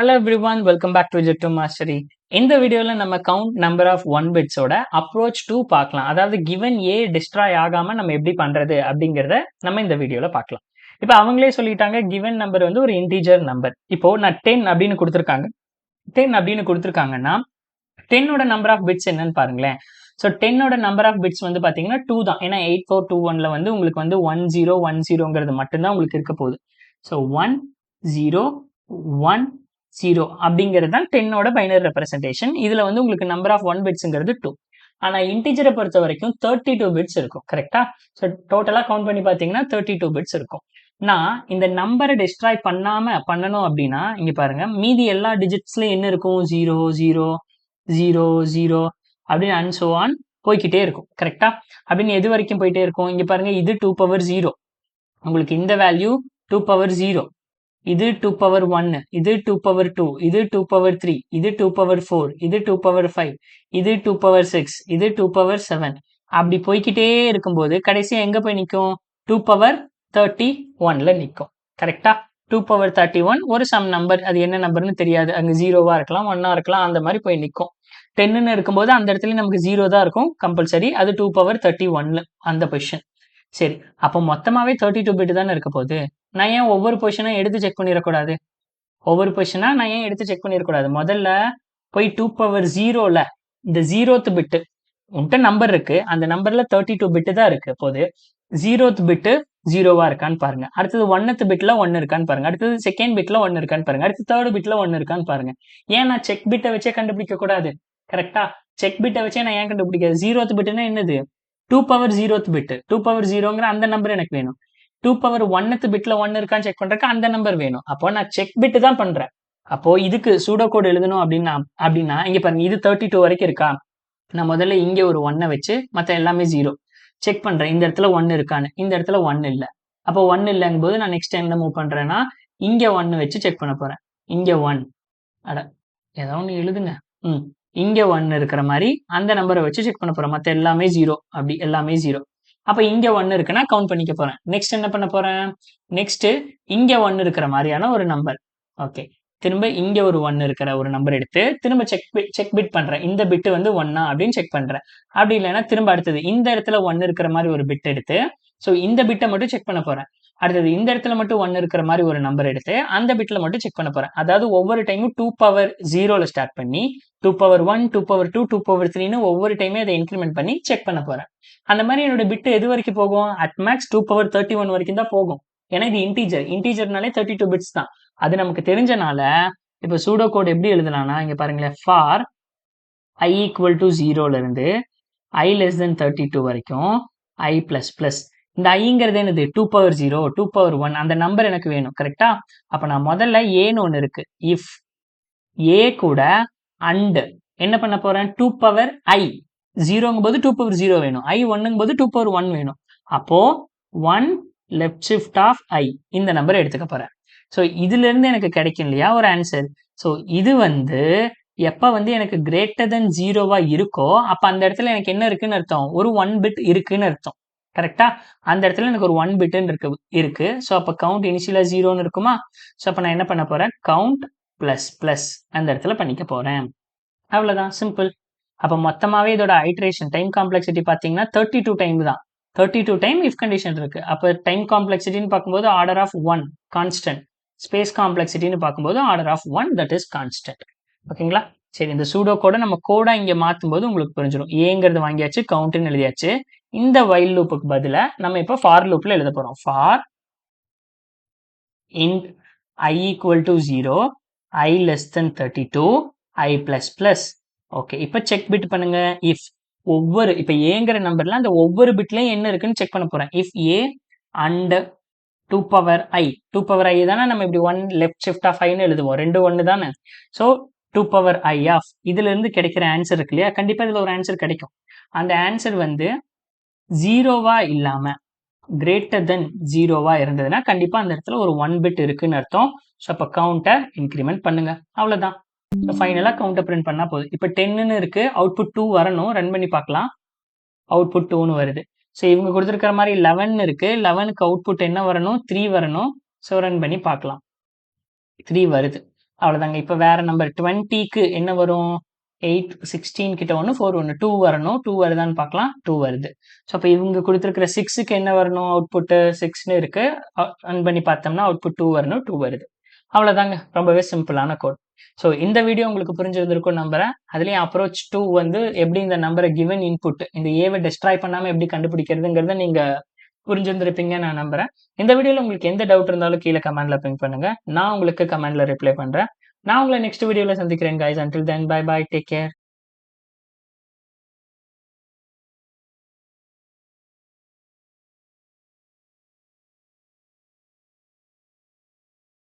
Hello everyone, welcome back to Bit-2 Mastery. இந்த வீடியோல நம்ம count number of 1 bits ஓட approach to பார்க்கலாம். அதாவது given A destroy ஆகாம நம்ம எப்படி பண்றது அப்படிங்கறத நம்ம இந்த வீடியோல பார்க்கலாம். இப்போ அவங்களே சொல்லிட்டாங்க given number வந்து ஒரு integer number. இப்போ நான் 10 அப்படின்னு கொடுத்திருக்காங்க. 10 அப்படின்னு கொடுத்திருக்காங்கன்னா 10 ஓட number of bits என்னன்னு பாருங்களேன். ஸோ 10 ஓட number of bits வந்து பாத்தீங்கன்னா 2 தான். ஏன்னா 8421ல வந்து உங்களுக்கு வந்து 1010ங்கிறது மட்டும்தான் உங்களுக்கு இருக்க போகுது. ஸோ 1010 அப்படிங்கிறது தான் 10 ஓட பைனரி ரெப்ரசன்டேஷன். இதுல வந்து உங்களுக்கு நம்பர் ஆஃப் 1 பிட்ஸ்ங்கிறது 2. ஆனா இன்டிஜரை பொறுத்த வரைக்கும் 32 பிட்ஸ் இருக்கும். கரெக்டா? ஸோ டோட்டலா கவுண்ட் பண்ணி பாத்தீங்கன்னா 32 பிட்ஸ் இருக்கும். நான் இந்த நம்பரை டிஸ்ட்ராய் பண்ணணும் அப்படின்னா இங்க பாருங்க, மீதி எல்லா டிஜிட்ஸ்லயும் என்ன இருக்கும்? 0 0 0 0 அப்படின்னு அண்ட் சோ ஆன் போய்கிட்டே இருக்கும். கரெக்டா? அப்படின்னு எது வரைக்கும் போயிட்டே இருக்கும்? இங்க பாருங்க, இது 2 பவர் 0, உங்களுக்கு இந்த வேல்யூ 2 பவர் 0, இது 2 பவர் 1, இது 2 பவர் 2, இது 2 பவர் 3, இது 2 பவர் 4, இது 2 பவர் 5, இது 2 பவர் 6, இது 2 பவர் 7. அப்படி போய்கிட்டே இருக்கும்போது கடைசியா எங்க போய் நிற்கும்? 2 பவர் 31ல நிற்கும். கரெக்டா? 2 பவர் 31 ஒரு சம் நம்பர், அது என்ன நம்பர்னு தெரியாது, அங்க 0வா இருக்கலாம், 1ஆ இருக்கலாம், அந்த மாதிரி போய் நிற்கும். 10ன்னு இருக்கும்போது அந்த இடத்துல நமக்கு 0 தான் இருக்கும் கம்பல்சரி. அது 2 பவர் 31 அந்த பொசிஷன். சரி, அப்போ மொத்தமாவே 32 பிட் தானே இருக்க போகுது. நான் ஏன் ஒவ்வொரு பொசிஷனும் எடுத்து செக் பண்ணிடக்கூடாது? ஒவ்வொரு பொசிஷனா நான் ஏன் எடுத்து செக் பண்ணிடக்கூடாது? முதல்ல போய் 2 பவர் 0ல இந்த 0th பிட்டு உன்கிட்ட நம்பர் இருக்கு, அந்த நம்பர்ல 32 பிட்டு தான் இருக்கு. போது 0th பிட்டு 0வா இருக்கான்னு பாருங்க. அடுத்தது 1th பிட்ல 1 இருக்கான்னு பாருங்க. அடுத்தது செகண்ட் பிட்ல 1 இருக்கான்னு பாருங்க. அடுத்து தேர்ட் பிட்ல 1 இருக்கான்னு பாருங்க. ஏன் நான் செக் பிட்டை வச்சே கண்டுபிடிக்க கூடாது? கரெக்டா? செக் பிட்டை வச்சே நான் ஏன் கண்டுபிடிக்காது? 0th பிட்டுன்னா என்னது? 2 பவர் 0th பிட். 2 பவர் 0ங்கிற அந்த நம்பர் எனக்கு வேணும். 2 பவர் 1th பிட்ல 1 இருக்கான்னு செக் பண்றதுக்கு அந்த நம்பர் வேணும். அப்போ நான் செக் பிட் தான் பண்றேன். அப்போ இதுக்கு சூடோ கோட் எழுதணும் அப்படின்னா இங்க பாருங்க, இது 32 வரைக்கும் இருக்கா? நான் முதல்ல இங்க ஒரு 1 வச்சு மத்த எல்லாமே 0 செக் பண்றேன். இந்த இடத்துல 1 இருக்கான்னு. இந்த இடத்துல 1 இல்ல. அப்போ 1 இல்லங்கும் போது நான் நெக்ஸ்ட் என்ன மூவ் பண்றேன்னா இங்க 1 வச்சு செக் பண்ண போறேன். இங்க 1, அட ஏதோ ஒன்று எழுதுங்க. இங்க 1 இருக்கிற மாதிரி அந்த நம்பரை வச்சு செக் பண்ண போறேன். மத்த எல்லாமே 0, அப்படி எல்லாமே 0. அப்ப இங்க 1 இருக்குன்னா கவுண்ட் பண்ணிக்க போறேன். நெக்ஸ்ட் என்ன பண்ண போறேன்? நெக்ஸ்ட் இங்க 1 இருக்கிற மாதிரியான ஒரு நம்பர். ஓகே, திரும்ப இங்க ஒரு 1 இருக்கிற ஒரு நம்பர் எடுத்து திரும்ப செக் பிட் பண்றேன். இந்த பிட் வந்து 1 அப்படின்னு செக் பண்றேன். அப்படி இல்லைன்னா திரும்ப அடுத்தது இந்த இடத்துல 1 இருக்கிற மாதிரி ஒரு பிட் எடுத்து ஸோ இந்த பிட்டை மட்டும் செக் பண்ண போறேன். அடுத்தது இந்த இடத்துல மட்டும் 1 இருக்கிற மாதிரி ஒரு நம்பர் எடுத்து அந்த பிட்ல மட்டும் செக் பண்ண போறேன். அதாவது ஒவ்வொரு டைமும் 2 பவர் 0ல ஸ்டார்ட் பண்ணி 2 பவர் 1, 2 பவர் 2, 2 பவர் 3ன்னு ஒவ்வொரு டைமே அதை இன்க்ரிமெண்ட் பண்ணி செக் பண்ண போறேன். அந்த மாதிரி என்னோட பிட் எது வரைக்கும் போகும்? அட் மேக்ஸ் 2 பவர் 31 வரைக்கும் தான் போகும். ஏன்னா இது இன்டீஜர்னாலே 32 பிட்ஸ் தான். அது நமக்கு தெரிஞ்சனால இப்ப சூடோ கோட் எப்படி எழுதலாம்னா இங்க பாருங்களேன், ஃபார் i ஈக்குவல் டு 0ல இருந்து i less than 32 வரைக்கும் i பிளஸ் பிளஸ். இந்த ஐங்கிறது என்னது? 2 பவர் 0, 2 பவர் 1 அந்த நம்பர் எனக்கு வேணும். கரெக்டா? அப்ப நான் முதல்ல ஏன்னு ஒண்ணு இருக்கு. இஃப் ஏ கூட அண்ட் என்ன பண்ண போறேன்? 2 பவர் i 0ங்கும் போது 2 பவர் 0 வேணும். i 1ங்கும் போது 2 பவர் 1 வேணும். அப்போ 1 லெஃப்ட் ஷிஃப்ட் ஆஃப் i இந்த நம்பர் எடுத்துக்க போறேன். ஸோ இதுல இருந்து எனக்கு கிடைக்கும் இல்லையா ஒரு ஆன்சர். ஸோ இது வந்து எப்ப வந்து எனக்கு கிரேட்டர் தென் 0வா இருக்கோ அப்ப அந்த இடத்துல எனக்கு என்ன இருக்குன்னு அர்த்தம்? ஒரு 1 பிட் இருக்குன்னு அர்த்தம். கரெக்டா? அந்த இடத்துல எனக்கு ஒரு 1 பிட்னு இருக்கு. ஸோ அப்ப கவுண்ட் இனிஷியலா 0ன்னு இருக்குமா? ஸோ அப்ப நான் என்ன பண்ண போறேன்? கவுண்ட் பிளஸ் பிளஸ் அந்த இடத்துல பண்ணிக்க போறேன். அவ்வளவுதான், சிம்பிள். அப்ப மொத்தமாவே இதோட ஐட்ரேஷன் டைம் காம்ப்ளெக்சிட்டி பாத்தீங்கன்னா 32 டைம் தான். 32 டைம் இஃப் கண்டிஷன் இருக்கு. அப்ப டைம் காம்ப்ளெக்சிட்டின்னு பார்க்கும்போது ஆர்டர் ஆஃப் 1 கான்ஸ்டன்ட், ஸ்பேஸ் காம்ப்ளெக்சிட்டின்னு பார்க்கும்போது order of 1 that is constant. ஓகேங்களா? சரி, இந்த சூடோ கோட நம்ம கோடா இங்க மாத்தும் போது உங்களுக்கு புரிஞ்சிடும். ஏங்கிறது வாங்கியாச்சு, கவுண்ட்னு எழுதியாச்சு. இந்த வைல் லூப்புக்கு பதிலா நம்ம இப்ப ஃபார் லூப்ல எழுத போறோம். For int i equal to 0, i less than 32, i plus plus. Okay, இப்ப செக் பிட் பண்ணுங்க. இஃப் ஒவ்வொரு இப்ப ஏங்கிற நம்பர்ல அந்த ஒவ்வொரு பிட்லயும் என்ன இருக்குன்னு செக் பண்ண போறேன். If A and 2 power i 2 power i தானே நம்ம இப்படி 1 லெஃப்ட் ஷிஃப்ட் ஆஃப் iன்னு எழுதுவோம். 2 1 தானே. ஸோ 2 பவர் i ஆஃப் இதுல இருந்து கிடைக்கிற ஆன்சர் இருக்கு இல்லையா? கண்டிப்பா இதுல ஒரு ஆன்சர் கிடைக்கும். அந்த ஆன்சர் வந்து 0வா இல்லாம கிரேட்டர் தென் 0வா இருந்ததுன்னா கண்டிப்பா அந்த இடத்துல ஒரு 1 பிட் இருக்குன்னு அர்த்தம். ஸோ அப்ப கவுண்டை இன்க்ரிமெண்ட் பண்ணுங்க. அவ்வளவுதான். ஃபைனலா கவுண்டை பிரிண்ட் பண்ணா போதும். இப்ப 10ன்னு இருக்கு, அவுட்புட் 2 வரணும். ரன் பண்ணி பார்க்கலாம். அவுட்புட் 2ன்னு வருது. ஸோ இவங்க கொடுத்துருக்கிற மாதிரி 11 இருக்கு. 11க்கு அவுட்புட் என்ன வரணும்? 3 வரணும். ஸோ ரன் பண்ணி பார்க்கலாம். 3 வருது. அவ்வளோதாங்க. இப்போ வேற நம்பர் 20க்கு என்ன வரும்? 8, 16 கிட்ட 1, 4, 1, 2 வரணும். 2 வருதான்னு பார்க்கலாம். 2 வருது. ஸோ அப்போ இவங்க குடுத்திருக்கிற 6க்கு என்ன வரணும்? அவுட்புட்டு 6ன்னு இருக்கு. ரன் பண்ணி பார்த்தோம்னா அவுட்புட் 2 வரணும். 2 வருது. அவ்வளோதாங்க. ரொம்பவே சிம்பிளான கோட். ஸோ இந்த வீடியோ உங்களுக்கு புரிஞ்சிருந்திருக்கும்னு நம்புறேன். அதுலயும் அப்ரோச் 2 வந்து எப்படி இந்த நம்பரை கிவன் இன்புட் இந்த ஏவை டெஸ்ட்ராய் பண்ணாம எப்படி கண்டுபிடிக்கிறதுங்கிறத நீங்க புரிஞ்சிருந்திருப்பீங்கன்னு நான் நம்புறேன். இந்த வீடியோல உங்களுக்கு எந்த டவுட் இருந்தாலும் கீழே கமெண்ட்ல பிங் பண்ணுங்க. நான் உங்களுக்கு கமெண்ட்ல ரிப்ளை பண்றேன். நான் உங்களை நெக்ஸ்ட் வீடியோல சந்திக்கிறேன் guys. Until then, bye bye. Take care.